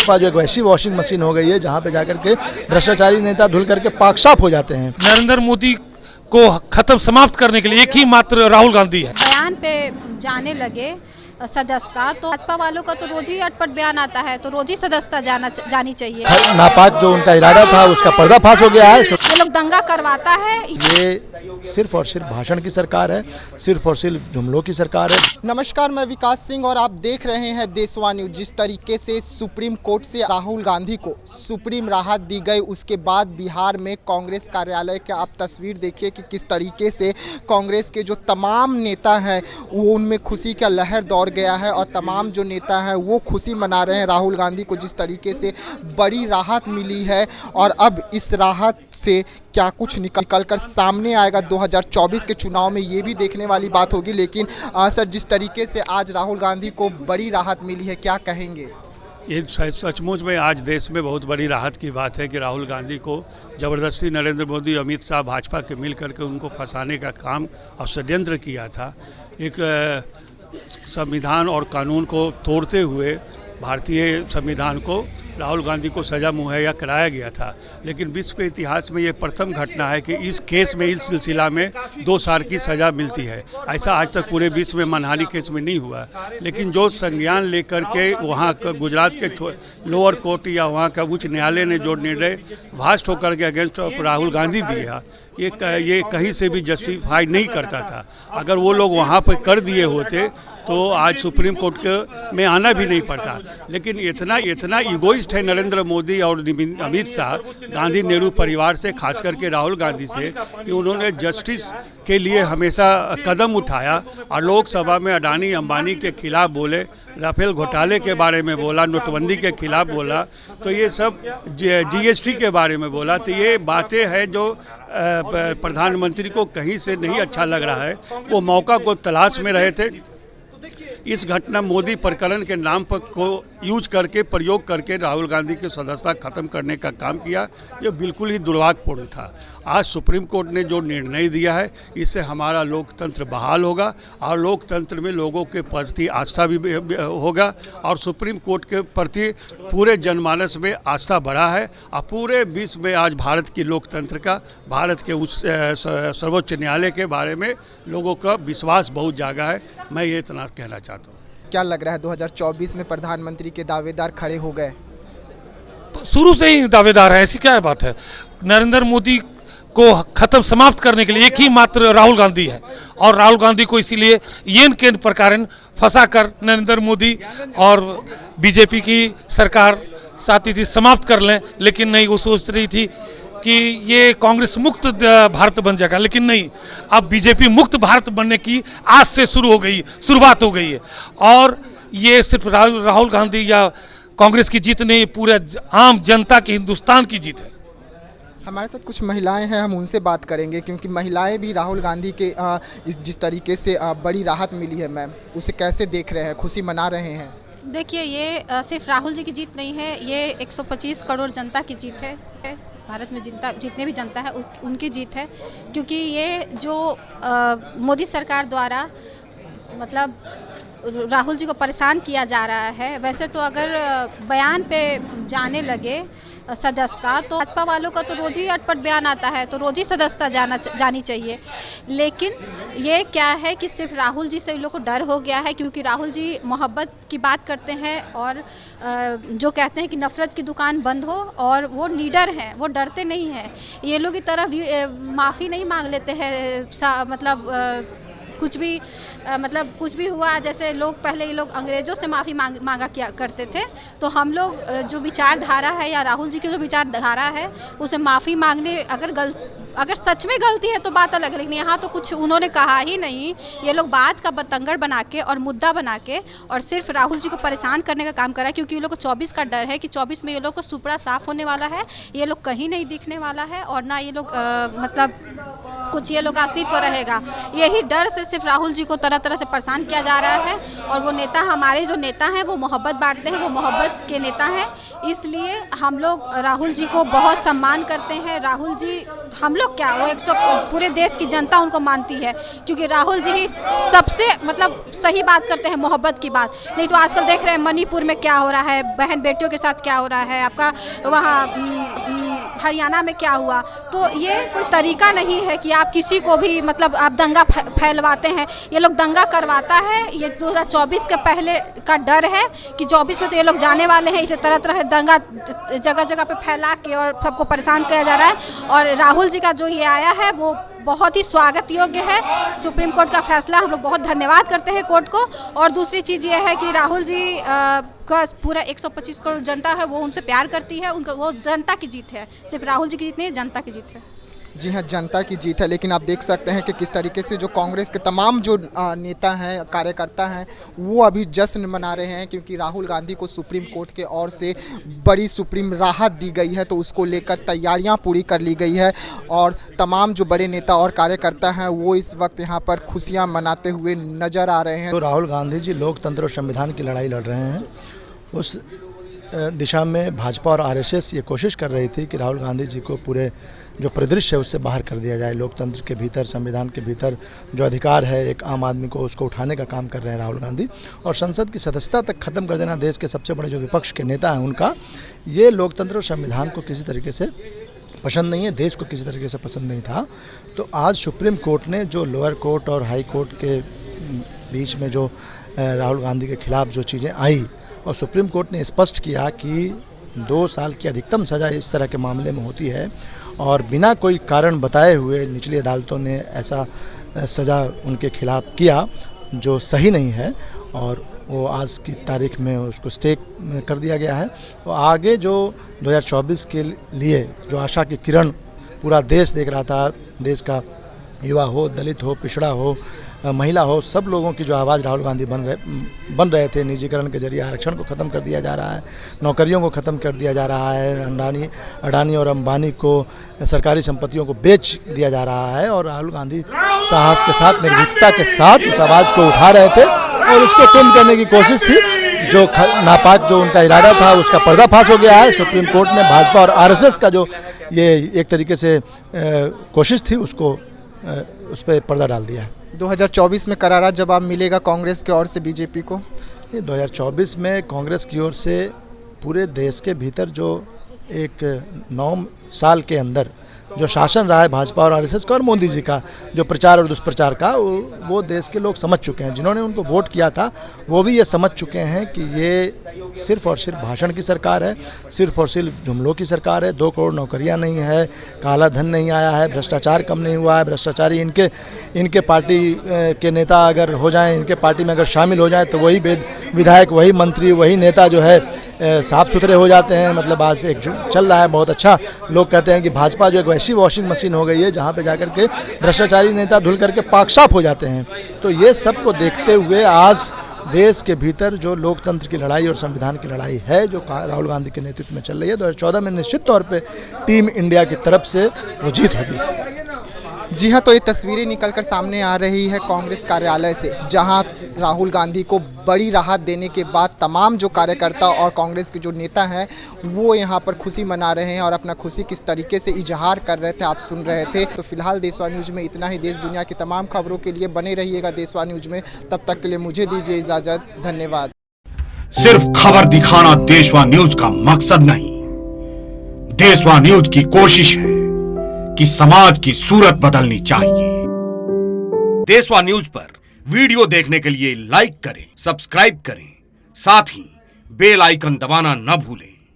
भाजपा जो एक वैसी वॉशिंग मशीन हो गई है जहाँ पे जाकर के भ्रष्टाचारी नेता धुल करके पाक साफ हो जाते हैं। नरेंद्र मोदी को खत्म समाप्त करने के लिए एक ही मात्र राहुल गांधी है। बयान पे जाने लगे सदस्यता, तो भाजपा वालों का तो रोज ही अटपट बयान आता है, तो रोज ही सदस्यता जानी चाहिए। नापाक जो उनका इरादा था उसका पर्दाफाश हो गया है। ये लोग दंगा करवाता है। ये सिर्फ और सिर्फ भाषण की सरकार है, सिर्फ और सिर्फ जुमलों की सरकार है। नमस्कार, मैं विकास सिंह और आप देख रहे हैं देशवा न्यूज। जिस तरीके से सुप्रीम कोर्ट से राहुल गांधी को सुप्रीम राहत दी गई, उसके बाद बिहार में कांग्रेस कार्यालय के आप तस्वीर देखिए कि किस तरीके से कांग्रेस के जो तमाम नेता हैं वो उनमें खुशी का लहर दौड़ गया है और तमाम जो नेता हैं वो खुशी मना रहे हैं राहुल गांधी को जिस तरीके से बड़ी राहत मिली है। और अब इस राहत से क्या कुछ निकल कर सामने आएगा 2024 के चुनाव में, ये भी देखने वाली बात होगी। लेकिन सर, जिस तरीके से आज राहुल गांधी को बड़ी राहत मिली है, क्या कहेंगे? ये सचमुच में आज देश में बहुत बड़ी राहत की बात है कि राहुल गांधी को ज़बरदस्ती नरेंद्र मोदी, अमित शाह, भाजपा के मिल करके उनको फंसाने का काम और षड्यंत्र किया था। एक संविधान और कानून को तोड़ते हुए भारतीय संविधान को राहुल गांधी को सज़ा मुहैया कराया गया था। लेकिन विश्व के इतिहास में ये प्रथम घटना है कि इस केस में, इस सिलसिला में 2 साल की सज़ा मिलती है। ऐसा आज तक पूरे विश्व में मानहानि केस में नहीं हुआ। लेकिन जो संज्ञान लेकर के वहाँ का गुजरात के लोअर कोर्ट या वहाँ का उच्च न्यायालय ने जो निर्णय भास्ट होकर के अगेंस्ट राहुल गांधी दिया, ये कहीं से भी जस्टिफाई नहीं करता था। अगर वो लोग वहाँ पर कर दिए होते तो आज सुप्रीम कोर्ट के में आना भी नहीं पड़ता। लेकिन इतना इगोइस्ट है नरेंद्र मोदी और अमित शाह, गांधी नेहरू परिवार से, खास करके राहुल गांधी से, कि उन्होंने जस्टिस के लिए हमेशा कदम उठाया और लोकसभा में अडानी अंबानी के खिलाफ बोले, राफेल घोटाले के बारे में बोला, नोटबंदी के खिलाफ बोला, तो ये सब जीएसटी के बारे में बोला। तो ये बातें हैं जो प्रधानमंत्री को कहीं से नहीं अच्छा लग रहा है। वो मौका को तलाश में रहे थे। इस घटना मोदी प्रकरण के नाम पर को यूज करके, प्रयोग करके राहुल गांधी की सदस्यता खत्म करने का काम किया, जो बिल्कुल ही दुर्भाग्यपूर्ण था। आज सुप्रीम कोर्ट ने जो निर्णय दिया है, इससे हमारा लोकतंत्र बहाल होगा और लोकतंत्र में लोगों के प्रति आस्था भी होगा और सुप्रीम कोर्ट के प्रति पूरे जनमानस में आस्था बढ़ा है। और पूरे विश्व में आज भारत की लोकतंत्र का, भारत के उस सर्वोच्च न्यायालय के बारे में लोगों का विश्वास बहुत जागा है। मैं ये इतना कहना चाहता हूँ। क्या लग रहा है 2024 में प्रधानमंत्री के दावेदार खड़े हो गए? शुरू से ही दावेदार है, ऐसी क्या बात है। नरेंद्र मोदी को खत्म समाप्त करने के लिए एक ही मात्र राहुल गांधी है और राहुल गांधी को इसीलिए येन केन प्रकार फंसा कर नरेंद्र मोदी और बीजेपी की सरकार चाहती थी समाप्त कर लें। लेकिन नहीं, वो सोच रही थी कि ये कांग्रेस मुक्त भारत बन जाएगा, लेकिन नहीं, अब बीजेपी मुक्त भारत बनने की आज से शुरुआत हो गई है। और ये सिर्फ राहुल गांधी या कांग्रेस की जीत नहीं, पूरे आम जनता की, हिंदुस्तान की जीत है। हमारे साथ कुछ महिलाएं हैं, हम उनसे बात करेंगे क्योंकि महिलाएं भी राहुल गांधी के जिस तरीके से बड़ी राहत मिली है, मैम, उसे कैसे देख रहे हैं, खुशी मना रहे हैं? देखिए, ये सिर्फ राहुल जी की जीत नहीं है, ये 125 करोड़ जनता की जीत है। भारत में जितने भी जनता है उनकी जीत है। क्योंकि ये जो मोदी सरकार द्वारा मतलब राहुल जी को परेशान किया जा रहा है, वैसे तो अगर बयान पे जाने लगे सदस्यता, तो भाजपा वालों का तो रोज ही अटपट बयान आता है, तो रोज ही सदस्यता जानी चाहिए। लेकिन ये क्या है कि सिर्फ राहुल जी से इन लोग को डर हो गया है, क्योंकि राहुल जी मोहब्बत की बात करते हैं और जो कहते हैं कि नफ़रत की दुकान बंद हो, और वो लीडर हैं, वो डरते नहीं हैं। ये लोग की तरह माफ़ी नहीं मांग लेते हैं, मतलब कुछ भी हुआ, जैसे लोग पहले ये लोग अंग्रेज़ों से माफ़ी मांगा किया करते थे, तो हम लोग जो विचारधारा है या राहुल जी की जो विचारधारा है उसे माफ़ी मांगने, अगर सच में गलती है तो बात अलग है। लेकिन यहाँ तो कुछ उन्होंने कहा ही नहीं। ये लोग बात का बतंगड़ बना के और मुद्दा बना के और सिर्फ राहुल जी को परेशान करने का काम करा, क्योंकि ये लोग को 24 का डर है कि 24 में ये लोग को सुपड़ा साफ होने वाला है, ये लोग कहीं नहीं दिखने वाला है और ना ये लोग मतलब कुछ ये लोग अस्तित्व रहेगा। यही डर से सिर्फ राहुल जी को तरह तरह से परेशान किया जा रहा है। और वो नेता, हमारे जो नेता हैं वो मोहब्बत बांटते हैं, वो मोहब्बत के नेता हैं, इसलिए हम लोग राहुल जी को बहुत सम्मान करते हैं। राहुल जी हम लोग क्या, वो 100 पूरे देश की जनता उनको मानती है, क्योंकि राहुल जी ही सबसे मतलब सही बात करते हैं, मोहब्बत की बात। नहीं तो आजकल देख रहे हैं मणिपुर में क्या हो रहा है, बहन बेटियों के साथ क्या हो रहा है, आपका वहाँ हरियाणा में क्या हुआ। तो ये कोई तरीका नहीं है कि आप किसी को भी मतलब आप दंगा फैलवाते हैं। ये लोग दंगा करवाता है, ये 2024 के पहले का डर है कि 24 में तो ये लोग जाने वाले हैं, इसे तरह तरह दंगा जगह जगह पे फैला के और सबको परेशान किया जा रहा है। और राहुल जी का जो ये आया है वो बहुत ही स्वागत योग्य है। सुप्रीम कोर्ट का फैसला हम लोग बहुत धन्यवाद करते हैं कोर्ट को। और दूसरी चीज़ ये है कि राहुल जी का पूरा 125 करोड़ जनता है वो उनसे प्यार करती है, उनका वो जनता की जीत है, सिर्फ राहुल जी की जीत नहीं, जनता की जीत है। जी हाँ, जनता की जीत है। लेकिन आप देख सकते हैं कि किस तरीके से जो कांग्रेस के तमाम जो नेता हैं, कार्यकर्ता हैं, वो अभी जश्न मना रहे हैं, क्योंकि राहुल गांधी को सुप्रीम कोर्ट के ओर से बड़ी सुप्रीम राहत दी गई है। तो उसको लेकर तैयारियां पूरी कर ली गई है और तमाम जो बड़े नेता और कार्यकर्ता हैं वो इस वक्त यहाँ पर खुशियाँ मनाते हुए नजर आ रहे हैं। तो राहुल गांधी जी लोकतंत्र और संविधान की लड़ाई लड़ रहे हैं। उस दिशा में भाजपा और आरएसएस ये कोशिश कर रही थी कि राहुल गांधी जी को पूरे जो परिदृश्य है उससे बाहर कर दिया जाए। लोकतंत्र के भीतर, संविधान के भीतर जो अधिकार है एक आम आदमी को, उसको उठाने का काम कर रहे हैं राहुल गांधी। और संसद की सदस्यता तक ख़त्म कर देना देश के सबसे बड़े जो विपक्ष के नेता हैं उनका, ये लोकतंत्र और संविधान को किसी तरीके से पसंद नहीं है, देश को किसी तरीके से पसंद नहीं था। तो आज सुप्रीम कोर्ट ने जो लोअर कोर्ट और हाई कोर्ट के बीच में जो राहुल गांधी के खिलाफ जो चीज़ें आई, और सुप्रीम कोर्ट ने स्पष्ट किया कि 2 साल की अधिकतम सज़ा इस तरह के मामले में होती है, और बिना कोई कारण बताए हुए निचली अदालतों ने ऐसा सज़ा उनके खिलाफ किया जो सही नहीं है, और वो आज की तारीख में उसको स्टे कर दिया गया है। तो आगे जो 2024 के लिए जो आशा की किरण पूरा देश देख रहा था, देश का युवा हो, दलित हो, पिछड़ा हो, महिला हो, सब लोगों की जो आवाज़ राहुल गांधी बन रहे थे। निजीकरण के जरिए आरक्षण को ख़त्म कर दिया जा रहा है, नौकरियों को ख़त्म कर दिया जा रहा है, अडानी और अंबानी को सरकारी संपत्तियों को बेच दिया जा रहा है, और राहुल गांधी साहस के साथ, निर्भीकता के साथ उस आवाज़ को उठा रहे थे और उसको सुन करने की कोशिश थी। जो नापाक जो उनका इरादा था उसका पर्दाफाश हो गया है। सुप्रीम कोर्ट ने भाजपा और आरएसएस का जो ये एक तरीके से कोशिश थी उसको उस पर पर्दा डाल दिया है। 2024 में करारा जवाब मिलेगा कांग्रेस की ओर से बीजेपी को। 2024 में कांग्रेस की ओर से पूरे देश के भीतर जो एक 9 साल के अंदर जो शासन रहा है भाजपा और आरएसएस का और मोदी जी का, जो प्रचार और दुष्प्रचार का, वो देश के लोग समझ चुके हैं। जिन्होंने उनको वोट किया था वो भी ये समझ चुके हैं कि ये सिर्फ और सिर्फ भाषण की सरकार है, सिर्फ और सिर्फ जुमलों की सरकार है। 2 करोड़ नौकरियां नहीं है, काला धन नहीं आया है, भ्रष्टाचार कम नहीं हुआ है। भ्रष्टाचारी इनके पार्टी के नेता अगर हो जाएं, इनके पार्टी में अगर शामिल हो जाएं, तो वही विधायक, वही मंत्री, वही नेता जो है साफ सुथरे हो जाते हैं। मतलब आज एक चल रहा है बहुत अच्छा। लोग कहते हैं कि भाजपा जो एक वैसी वॉशिंग मशीन हो गई है जहाँ पे जाकर के भ्रष्टाचारी नेता धुल करके पाक साफ हो जाते हैं। तो ये सब को देखते हुए आज देश के भीतर जो लोकतंत्र की लड़ाई और संविधान की लड़ाई है जो राहुल गांधी के नेतृत्व में चल रही है, 2014 में निश्चित तौर पे टीम इंडिया की तरफ से वो जीत होगी। जी हाँ, तो ये तस्वीरें निकलकर सामने आ रही है कांग्रेस कार्यालय से, जहां राहुल गांधी को बड़ी राहत देने के बाद तमाम जो कार्यकर्ता और कांग्रेस के जो नेता हैं वो यहां पर खुशी मना रहे हैं और अपना खुशी किस तरीके से इजहार कर रहे थे आप सुन रहे थे। तो फिलहाल देशवा न्यूज़ में इतना ही। देश दुनिया की तमाम खबरों के लिए बने रहिएगा देशवा न्यूज़ में। तब तक के लिए मुझे दीजिए इजाज़त। धन्यवाद। सिर्फ खबर दिखाना देशवा न्यूज का मकसद नहीं, देशवा न्यूज की कोशिश है कि समाज की सूरत बदलनी चाहिए। देशवा न्यूज पर वीडियो देखने के लिए लाइक करें, सब्सक्राइब करें, साथ ही बेल आइकन दबाना न भूलें।